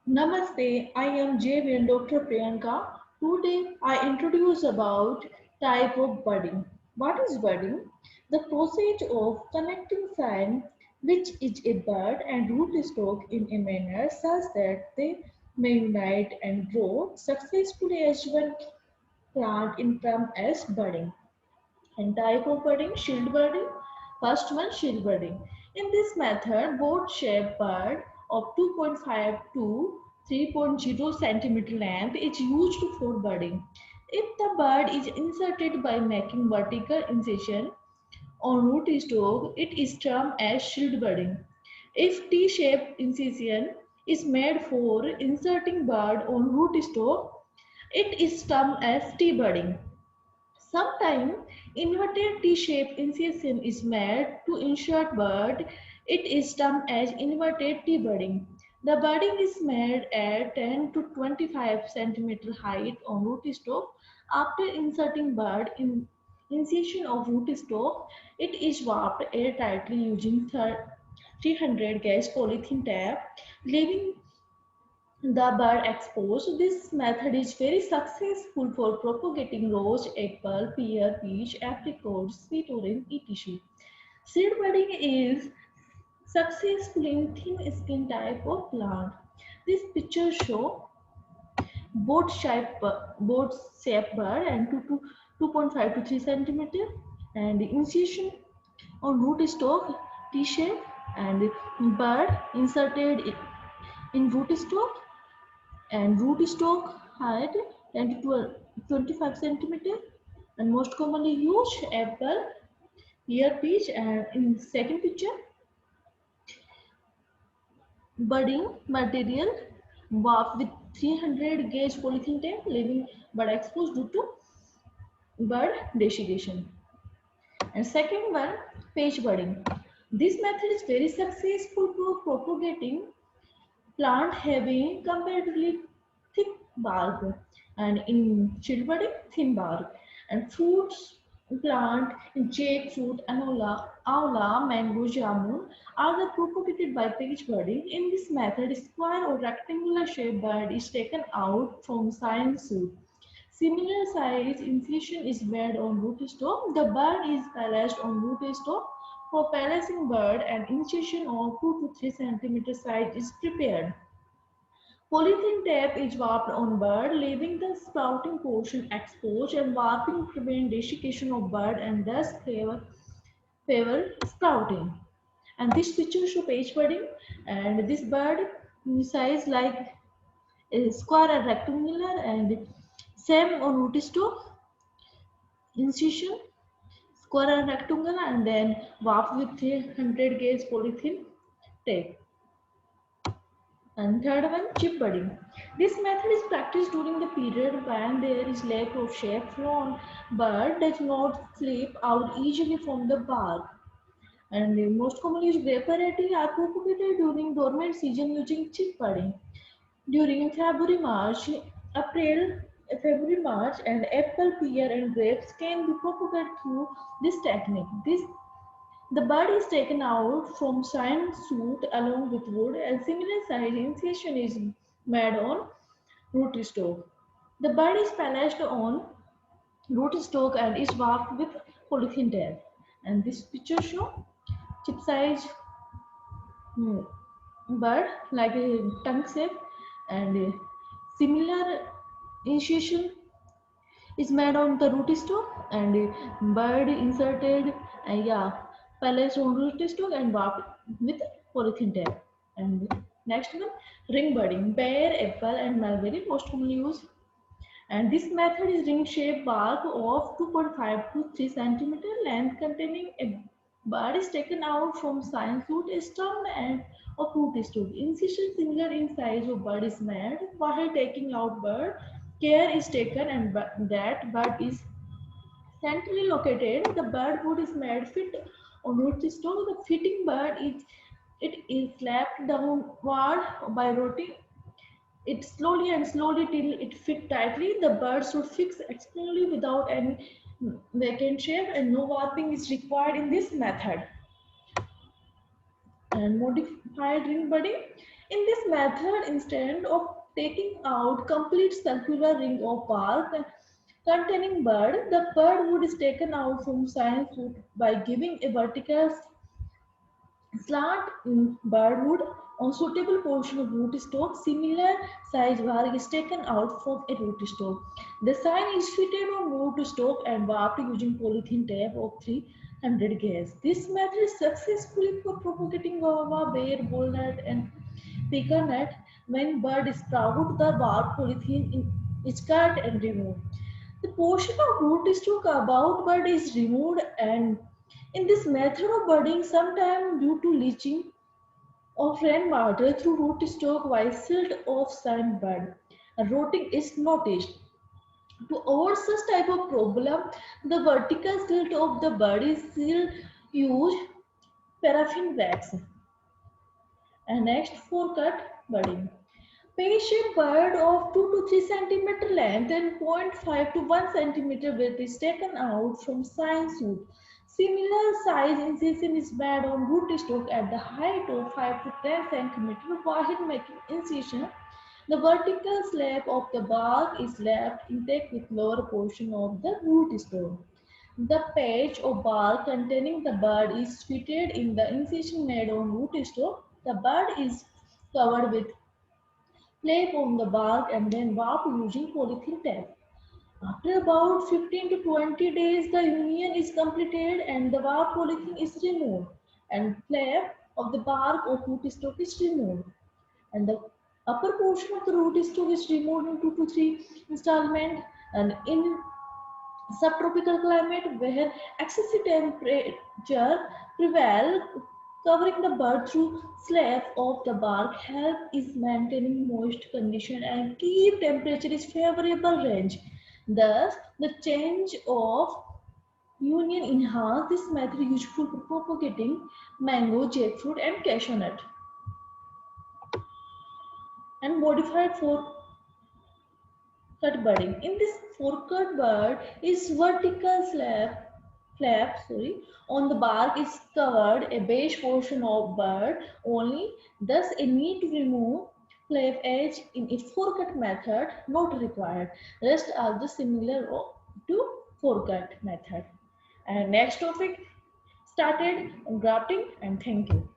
Namaste, I am JV and Dr. Priyanka. Today I introduce about type of budding. What is budding? The process of connecting sign which is a bud and rootstock in a manner such that they may unite and grow successfully as one plant in term as budding. And type of budding, shield budding. First one, shield budding. In this method, both shape bud of 2.5 to 3.0 centimeter length is used for budding. If the bud is inserted by making vertical incision on rootstock, it is termed as shield budding. If T-shaped incision is made for inserting bud on rootstock, it is termed as T-budding. Sometimes inverted T-shaped incision is made to insert bud. It is termed as inverted T-budding. The budding is made at 10 to 25 centimeter height on rootstock. After inserting bud in incision of rootstock, it is wrapped airtightly using 300 gauge polythene tape, leaving the bud exposed. This method is very successful for propagating rose, apple, pear, peach, apricot, sweet orange, etc. Seed budding is successful in thin skin type of plant. This picture show both shape bud and 2.5 to 3 centimeter and incision on root stalk T shape and bud inserted in root stalk and root stalk height 10 to 12, 25 centimeter and most commonly used apple, pear, peach. And in second picture, budding material warped with 300 gauge polythene tape, leaving bud exposed due to bud desiccation. And second one, page budding. This method is very successful for propagating plant having comparatively thick bark and in shield budding thin bark and fruits plant in jackfruit, aula, mango, jamun are the propagated by page budding. In this method, square or rectangular shaped bud is taken out from scion shoot. Similar size incision is made on rootstock. The bud is placed on rootstock. For placing bud, an incision of 2 to 3 centimeter size is prepared. Polythene tape is warped on bud, leaving the sprouting portion exposed, and warping prevents desiccation of bud and thus favor sprouting. And this picture shows page budding, and this bud size like square and rectangular, and same on rootstock incision square and rectangle, and then warped with 300 gauge polythene tape. And third one, chip budding. This method is practiced during the period when there is lack of shape flown bud does not slip out easily from the bark. And the most commonly used grape variety are propagated during dormant season using chip budding. During February, March, and apple, pear, and grapes can be propagated through this technique. The bud is taken out from scion shoot along with wood, and similar size incision is made on rootstock. The bud is placed on rootstock and is wrapped with polythene tape. And this picture show chip size mm, bud like a tongue shape, and a similar incision is made on the rootstock and bud inserted, yeah, placed on rootstock and wrapped with polythene tape. And next one, ring budding, pear, apple, and mulberry most commonly used. And this method is ring shaped bark of 2.5 to 3 centimeter length containing a bud is taken out from scion shoot, stem, and of rootstock. Incision similar in size of bud is made. While taking out bud, care is taken and that bud is centrally located. The bud wood is made fit on rootstock. The fitting bud is it is slapped downward by rotating it slowly and slowly till it fit tightly. The bud should fix externally without any vacant shape, and no warping is required in this method. And modified ring budding. In this method, instead of taking out complete circular ring of bark containing bud, the bud wood is taken out from science root by giving a vertical slant birdwood on suitable portion of rootstock. Similar size bark is taken out from a rootstock. The sign is fitted on rootstock and warped using polythene tape of 300 gauge. This method is successfully for propagating guava, bear, walnut, and pecan. When bud is sprout, the bark polythene is cut and removed. The portion of rootstock about bud is removed, and in this method of budding, sometimes due to leaching of rainwater through rootstock while silt of sun bud, rotting is noticed. To avoid such type of problem, the vertical silt of the bud is still used paraffin wax. And next, forecut budding. Pear-shaped bud of 2 to 3 centimeter length and 0.5 to 1 centimeter width is taken out from science root. Similar size incision is made on rootstock at the height of 5 to 10 centimeter. While making incision, the vertical slab of the bark is left intact with lower portion of the rootstock. The patch of bark containing the bud is fitted in the incision made on rootstock. The bud is covered with clay on the bark and then warp using polythene tape. After about 15 to 20 days, the union is completed and the warp polythene is removed and flap of the bark of rootstock is removed. And the upper portion of the rootstock is removed in 2 to 3 installments. And in subtropical climate where excessive temperature prevail, covering the bud through slab of the bark help is maintaining moist condition and keep temperature is favorable range. Thus, the change of union enhance this method useful for propagating mango, jackfruit, and cashew nut, and modified for cut budding. In this forecut bud is vertical flap on the bark is covered a beige portion of bud only. Thus, a need to remove flap edge in a forecut method not required. Rest are the similar to forecut method. And next topic started grafting, and thank you.